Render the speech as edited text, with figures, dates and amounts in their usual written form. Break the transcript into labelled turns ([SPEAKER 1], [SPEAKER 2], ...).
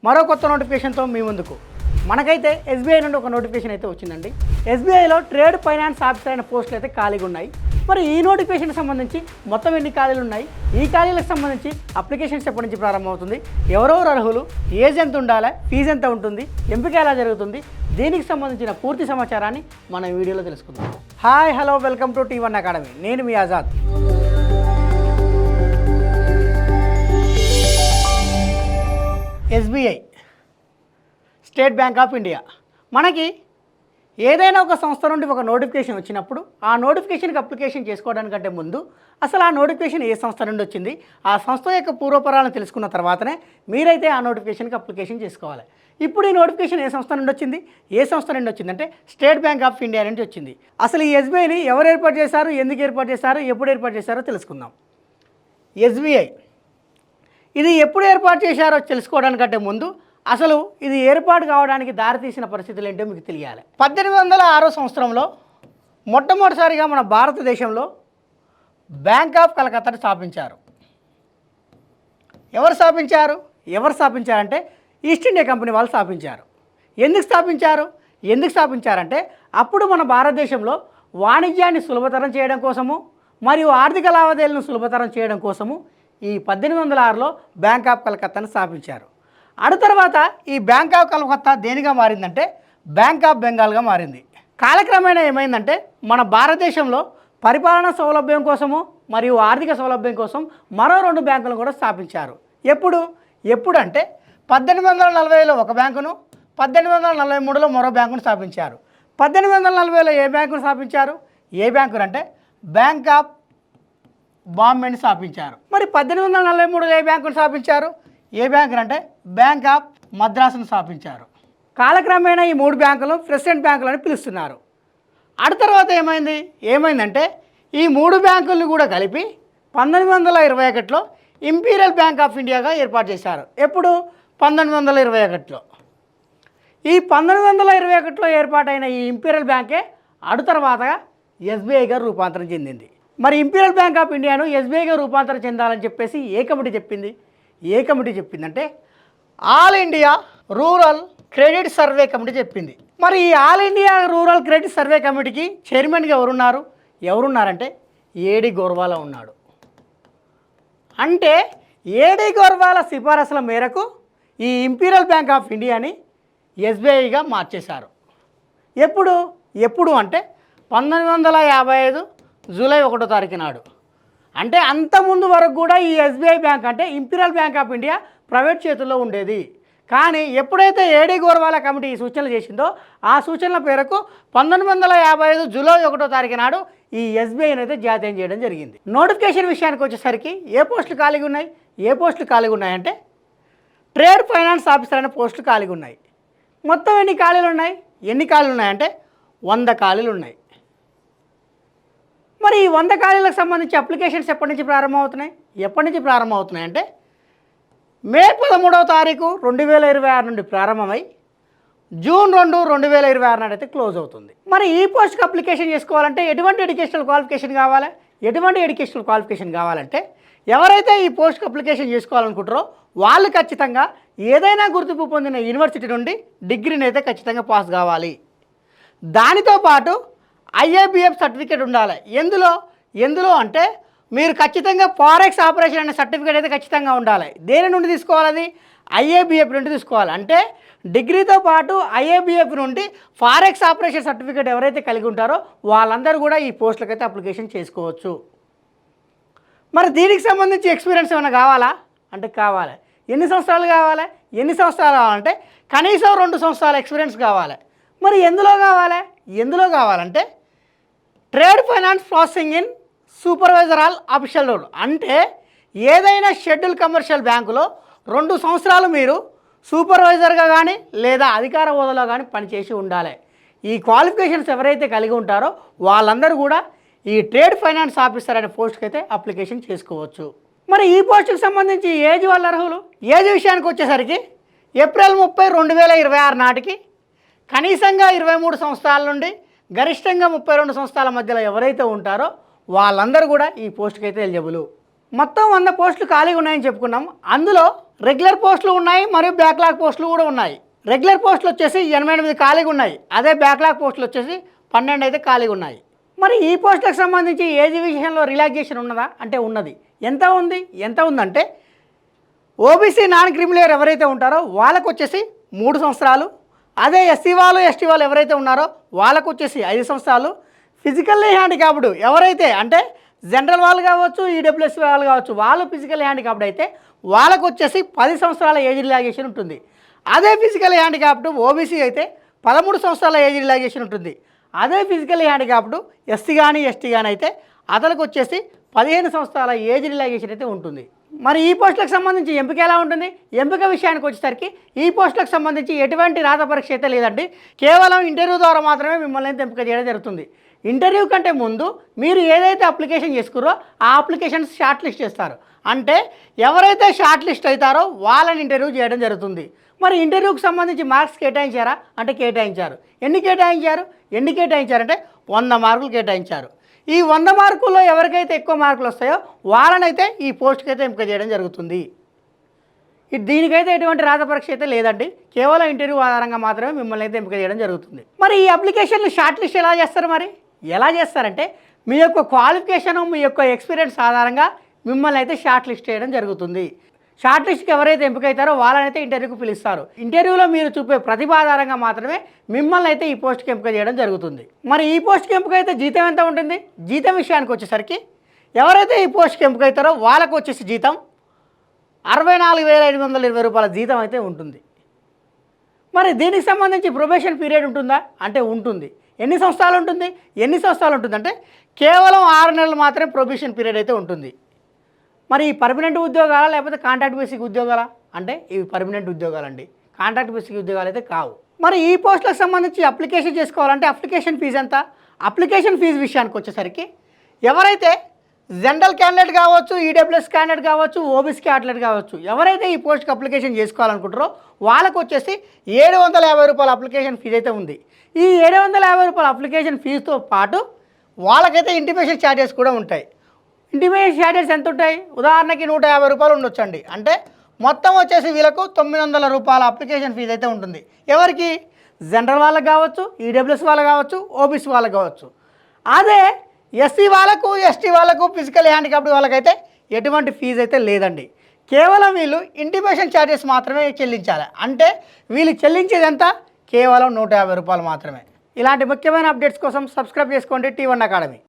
[SPEAKER 1] మరో కొత్త నోటిఫికేషన్తో మీ ముందుకు. మనకైతే ఎస్బీఐ నుండి ఒక నోటిఫికేషన్ అయితే వచ్చిందండి. ఎస్బీఐలో ట్రేడ్ ఫైనాన్స్ ఆఫీసర్ అయిన పోస్టులు అయితే ఖాళీగా ఉన్నాయి. మరి ఈ నోటిఫికేషన్కి సంబంధించి మొత్తం ఎన్ని ఖాళీలు ఉన్నాయి, ఈ ఖాళీలకు సంబంధించి అప్లికేషన్స్ ఎప్పటి నుంచి ప్రారంభమవుతుంది, ఎవరెవరు అర్హులు, ఏజ్ ఎంత ఉండాలి, ఫీజు ఎంత ఉంటుంది, ఎంపిక ఎలా జరుగుతుంది, దీనికి సంబంధించిన పూర్తి సమాచారాన్ని మనం ఈ వీడియోలో తెలుసుకుందాం. Hi hello welcome to T1 academy. నేను మీ Azad. SBI State Bank of India మనకి ఏదైనా ఒక సంస్థ నుండి ఒక నోటిఫికేషన్ వచ్చినప్పుడు ఆ నోటిఫికేషన్కి అప్లికేషన్ చేసుకోవడానికంటే ముందు అసలు ఆ నోటిఫికేషన్ ఏ సంస్థ నుండి వచ్చింది, ఆ సంస్థ యొక్క పూర్వపరాలను తెలుసుకున్న తర్వాతనే మీరైతే ఆ నోటిఫికేషన్కి అప్లికేషన్ చేసుకోవాలి. ఇప్పుడు ఈ నోటిఫికేషన్ ఏ సంస్థ నుండి వచ్చింది, ఏ సంస్థ నుండి వచ్చిందంటే స్టేట్ బ్యాంక్ ఆఫ్ ఇండియా నుండి వచ్చింది. అసలు ఈ ఎస్బీఐని ఎవరు ఏర్పాటు చేశారు, ఎందుకు ఏర్పాటు చేశారు, ఎప్పుడు ఏర్పాటు చేశారో తెలుసుకుందాం. ఎస్బీఐ ఇది ఎప్పుడు ఏర్పాటు చేశారో తెలుసుకోవడానికంటే ముందు అసలు ఇది ఏర్పాటు కావడానికి దారితీసిన పరిస్థితులు ఏంటో మీకు తెలియాలి. 1806 సంవత్సరంలో మొట్టమొదటిసారిగా మన భారతదేశంలో బ్యాంక్ ఆఫ్ కలకత్తాను స్థాపించారు. ఎవరు స్థాపించారంటే ఈస్ట్ ఇండియా కంపెనీ వాళ్ళు స్థాపించారు. ఎందుకు స్థాపించారంటే అప్పుడు మన భారతదేశంలో వాణిజ్యాన్ని సులభతరం చేయడం కోసము మరియు ఆర్థిక లావాదేవీలను సులభతరం చేయడం కోసము ఈ 1806లో బ్యాంక్ ఆఫ్ కలకత్తాను స్థాపించారు. తర్వాత ఈ బ్యాంక్ ఆఫ్ కలకత్తా దేనిగా మారిందంటే బ్యాంక్ ఆఫ్ బెంగాల్గా మారింది. కాలక్రమేణా ఏమైందంటే మన భారతదేశంలో పరిపాలనా సౌలభ్యం కోసము మరియు ఆర్థిక సౌలభ్యం కోసం మరో 2 బ్యాంకులను కూడా స్థాపించారు. ఎప్పుడు అంటే 1840లో ఒక బ్యాంకును, 1843లో మరో బ్యాంకును స్థాపించారు. 1840లో ఏ బ్యాంకును స్థాపించారు, ఏ బ్యాంకును అంటే బ్యాంక్ ఆఫ్ బాంబేని స్థాపించారు. మరి 1843లో ఏ బ్యాంకును స్థాపించారు, ఏ బ్యాంకును అంటే బ్యాంక్ ఆఫ్ మద్రాసును స్థాపించారు. కాలక్రమేణా ఈ 3 బ్యాంకులు ప్రెసిడెంట్ బ్యాంకులు అని పిలుస్తున్నారు. తర్వాత ఏమైందంటే ఈ 3 బ్యాంకులను కూడా కలిపి 1921లో ఇంపీరియల్ బ్యాంక్ ఆఫ్ ఇండియాగా ఏర్పాటు చేశారు. ఎప్పుడు 1921లో. ఈ 1921లో ఏర్పాటైన ఈ ఇంపీరియల్ బ్యాంకే తర్వాతగా ఎస్బీఐగా రూపాంతరం చెందింది. మరి ఇంపీరియల్ బ్యాంక్ ఆఫ్ ఇండియాను ఎస్బీఐగా రూపాంతరం చెందాలని చెప్పేసి ఏ కమిటీ చెప్పిందంటే all India rural credit survey committee చెప్పింది. మరి ఈ all India rural credit survey కమిటీకి చైర్మన్గా ఎవరున్నారంటే ఏడి గోర్వాలా ఉన్నాడు. అంటే ఏడి గోర్వాలా సిఫారసుల మేరకు ఈ ఇంపీరియల్ బ్యాంక్ ఆఫ్ ఇండియాని ఎస్బీఐగా మార్చేశారు. ఎప్పుడు అంటే 1955 జూలై 1వ తారీఖు నాడు. అంటే అంతకుముందు వరకు కూడా ఈ ఎస్బీఐ బ్యాంక్ అంటే imperial bank of India private చేతుల్లో ఉండేది. కానీ ఎప్పుడైతే ఏడి గోర్వాలా కమిటీ ఈ సూచనలు చేసిందో ఆ సూచనల మేరకు 1955 జూలై 1వ తారీఖు నాడు ఈ ఎస్బీఐని అయితే జాతీయం చేయడం జరిగింది. నోటిఫికేషన్ విషయానికి వచ్చేసరికి ఏ పోస్టులు ఖాళీగా ఉన్నాయంటే ట్రేడ్ ఫైనాన్స్ ఆఫీసర్ అనే పోస్టులు ఖాళీగా ఉన్నాయి. మొత్తం ఎన్ని ఖాళీలు ఉన్నాయంటే 100 ఖాళీలు ఉన్నాయి. మరి ఈ 100 ఖాళీలకు సంబంధించి అప్లికేషన్స్ ఎప్పటి నుంచి ప్రారంభమవుతున్నాయి అంటే మే 13వ తారీఖు 2026 నుండి ప్రారంభమై జూన్ 2, 2026 నాడు అయితే క్లోజ్ అవుతుంది. మరి ఈ పోస్ట్కి అప్లికేషన్ చేసుకోవాలంటే ఎటువంటి ఎడ్యుకేషనల్ క్వాలిఫికేషన్ కావాలంటే ఎవరైతే ఈ పోస్ట్కి అప్లికేషన్ చేసుకోవాలనుకుంటారో వాళ్ళు ఖచ్చితంగా ఏదైనా గుర్తింపు పొందిన యూనివర్సిటీ నుండి డిగ్రీని అయితే ఖచ్చితంగా పాస్ కావాలి. దానితో పాటు IABF సర్టిఫికేట్ ఉండాలి. ఎందులో అంటే మీరు ఖచ్చితంగా ఫారెక్స్ ఆపరేషన్ అనే సర్టిఫికేట్ అయితే ఖచ్చితంగా ఉండాలి. దేని నుండి తీసుకోవాలి, అది IABF నుండి తీసుకోవాలి. అంటే డిగ్రీతో పాటు IABF నుండి ఫారెక్స్ ఆపరేషన్ సర్టిఫికేట్ ఎవరైతే కలిగి ఉంటారో వాళ్ళందరూ కూడా ఈ పోస్టులకు అయితే అప్లికేషన్ చేసుకోవచ్చు. మరి దీనికి సంబంధించి ఎక్స్పీరియన్స్ ఏమైనా కావాలా అంటే కావాలి. ఎన్ని సంవత్సరాలు కావాలంటే కనీసం 2 సంవత్సరాల ఎక్స్పీరియన్స్ కావాలి. మరి ఎందులో కావాలంటే trade finance processing in supervisor all official role. అంటే ఏదైనా షెడ్యూల్ కమర్షియల్ బ్యాంకులో 2 సంవత్సరాలు మీరు సూపర్వైజర్గా కానీ లేదా అధికార హోదాలో కానీ పనిచేసి ఉండాలి. ఈ క్వాలిఫికేషన్స్ ఎవరైతే కలిగి ఉంటారో వాళ్ళందరూ కూడా ఈ ట్రేడ్ ఫైనాన్స్ ఆఫీసర్ అనే పోస్ట్కి అయితే అప్లికేషన్ చేసుకోవచ్చు. మరి ఈ పోస్టుకి సంబంధించి ఏజ్ వాళ్ళ అర్హులు. ఏజ్ విషయానికి వచ్చేసరికి ఏప్రిల్ 30, 2026 నాటికి కనీసంగా 23 సంవత్సరాల నుండి గరిష్టంగా 32 సంవత్సరాల మధ్యలో ఎవరైతే ఉంటారో వాళ్ళందరూ కూడా ఈ పోస్టుకి అయితే ఎలిజిబుల్. మొత్తం 100 పోస్టులు ఖాళీగా ఉన్నాయని చెప్పుకున్నాం. అందులో రెగ్యులర్ పోస్టులు ఉన్నాయి మరియు బ్యాక్లాగ్ పోస్టులు కూడా ఉన్నాయి. రెగ్యులర్ పోస్టులు వచ్చేసి 88 ఖాళీగా ఉన్నాయి. అదే బ్యాక్లాగ్ పోస్టులు వచ్చేసి 12 అయితే ఖాళీగా ఉన్నాయి. మరి ఈ పోస్టులకు సంబంధించి ఏజ్ విషయంలో రిలాక్సేషన్ ఉన్నదా అంటే ఉన్నది. ఎంత ఉందంటే ఓబీసీ నాన్ క్రిమిలేయర్ ఎవరైతే ఉంటారో వాళ్ళకు వచ్చేసి 3 సంవత్సరాలు, అదే ఎస్సీ వాళ్ళు ఎస్టీ వాళ్ళు ఎవరైతే ఉన్నారో వాళ్ళకు వచ్చేసి 5 సంవత్సరాలు, ఫిజికల్లీ హ్యాండిక్యాప్డ్ ఎవరైతే అంటే జనరల్ వాళ్ళు కావచ్చు, ఈడబ్ల్యూఎస్ వాళ్ళు కావచ్చు, వాళ్ళు ఫిజికల్ హ్యాండిక్యాప్డ్ అయితే వాళ్ళకు వచ్చేసి 10 సంవత్సరాల ఏజ్ రిలాక్సేషన్ ఉంటుంది. అదే ఫిజికల్ హ్యాండిక్యాప్డ్ ఓబీసీ అయితే 13 సంవత్సరాల ఏజ్ రిలాక్సేషన్ ఉంటుంది. అదే ఫిజికల్ హ్యాండిక్యాప్డ్ ఎస్సీ కానీ ఎస్టీ కానీ అయితే అతనికి వచ్చేసి 15 సంవత్సరాల ఏజ్ రిలాక్సేషన్ అయితే ఉంటుంది. మరి ఈ పోస్టులకు సంబంధించి ఎంపిక ఎలా ఉంటుంది? ఎంపిక విషయానికి వచ్చేసరికి ఈ పోస్టులకు సంబంధించి ఎటువంటి రాత పరీక్ష అయితే లేదండి. కేవలం ఇంటర్వ్యూ ద్వారా మాత్రమే మిమ్మల్ని అయితే ఎంపిక చేయడం జరుగుతుంది. ఇంటర్వ్యూ కంటే ముందు మీరు ఏదైతే అప్లికేషన్ చేసుకురో ఆ అప్లికేషన్స్ షార్ట్ లిస్ట్ చేస్తారు. అంటే ఎవరైతే షార్ట్ లిస్ట్ అవుతారో వాళ్ళని ఇంటర్వ్యూ చేయడం జరుగుతుంది. మరి ఇంటర్వ్యూకి సంబంధించి మార్క్స్ కేటాయించారా అంటే కేటాయించారు. ఎన్ని కేటాయించారంటే 100 మార్కులు కేటాయించారు. ఈ 100 మార్కుల్లో ఎవరికైతే ఎక్కువ మార్కులు వస్తాయో వాళ్ళనైతే ఈ పోస్ట్కి అయితే ఎంపిక చేయడం జరుగుతుంది. దీనికైతే ఎటువంటి రాత పరీక్ష అయితే లేదండి. కేవలం ఇంటర్వ్యూ ఆధారంగా మాత్రమే మిమ్మల్ని అయితే ఎంపిక చేయడం జరుగుతుంది. మరి ఈ అప్లికేషన్లు షార్ట్ లిస్ట్ ఎలా చేస్తారు? ఎలా చేస్తారంటే మీ యొక్క క్వాలిఫికేషను, మీ యొక్క ఎక్స్పీరియన్స్ ఆధారంగా మిమ్మల్ని అయితే షార్ట్ లిస్ట్ చేయడం జరుగుతుంది. షార్ట్ లిస్ట్కి ఎవరైతే ఎంపిక అవుతారో వాళ్ళనైతే ఇంటర్వ్యూకి పిలుస్తారు. ఇంటర్వ్యూలో మీరు చూపే ప్రతిభ ఆధారంగా మాత్రమే మిమ్మల్ని అయితే ఈ పోస్ట్కి ఎంపిక చేయడం జరుగుతుంది. మరి ఈ పోస్ట్కి ఎంపిక అయితే జీతం ఎంత ఉంటుంది? జీతం విషయానికి వచ్చేసరికి ఎవరైతే ఈ పోస్ట్కి ఎంపిక అవుతారో వాళ్ళకు వచ్చేసి జీతం 64,520 రూపాయల జీతం అయితే ఉంటుంది. మరి దీనికి సంబంధించి ప్రొబేషన్ పీరియడ్ ఉంటుందా అంటే ఉంటుంది. ఎన్ని సంవత్సరాలు ఉంటుంది అంటే కేవలం 6 నెలలు మాత్రమే ప్రొబేషన్ పీరియడ్ అయితే ఉంటుంది. మరి ఈ పర్మనెంట్ ఉద్యోగాలా లేకపోతే కాంట్రాక్ట్ బేసిక్ ఉద్యోగాలా అంటే ఇవి పర్మనెంట్ ఉద్యోగాలండి. కాంట్రాక్ట్ బేసిక్ ఉద్యోగాలు అయితే కావు. మరి ఈ పోస్టులకు సంబంధించి అప్లికేషన్ చేసుకోవాలంటే అప్లికేషన్ ఫీజు ఎంత? అప్లికేషన్ ఫీజు విషయానికి వచ్చేసరికి ఎవరైతే జనరల్ క్యాండిడేట్ కావచ్చు, ఈడబ్ల్యూఎస్ క్యాండిడేట్ కావచ్చు, ఓబీసీ క్యాండిడేట్ కావచ్చు, ఎవరైతే ఈ పోస్ట్కి అప్లికేషన్ చేసుకోవాలనుకుంటారో వాళ్ళకు వచ్చేసి 750 రూపాయల అప్లికేషన్ ఫీజు అయితే ఉంది. ఈ 750 రూపాయల అప్లికేషన్ ఫీజుతో పాటు వాళ్ళకైతే ఇంటిమేషన్ ఛార్జెస్ కూడా ఉంటాయి. ఇంటిమేషన్ ఛార్జెస్ ఎంత ఉంటాయి? ఉదాహరణకి 150 రూపాయలు ఉండొచ్చండి. అంటే మొత్తం వచ్చేసి వీళ్ళకు 900 రూపాయల అప్లికేషన్ ఫీజు అయితే ఉంటుంది. ఎవరికి? జనరల్ వాళ్ళకి కావచ్చు, ఈడబ్ల్యూఎస్ వాళ్ళకి కావచ్చు, ఓబీసీ వాళ్ళకి కావచ్చు. అదే ఎస్సీ వాళ్ళకు, ఎస్టీ వాళ్ళకు, ఫిజికల్ హ్యాండిక్యాప్డ్ వాళ్ళకైతే ఎటువంటి ఫీజు అయితే లేదండి. కేవలం వీళ్ళు ఇంటిమేషన్ ఛార్జెస్ మాత్రమే చెల్లించాలి. అంటే వీళ్ళు చెల్లించేది ఎంత? కేవలం 150 రూపాయలు మాత్రమే. ఇలాంటి ముఖ్యమైన అప్డేట్స్ కోసం సబ్స్క్రైబ్ చేసుకోండి T1 అకాడమీ.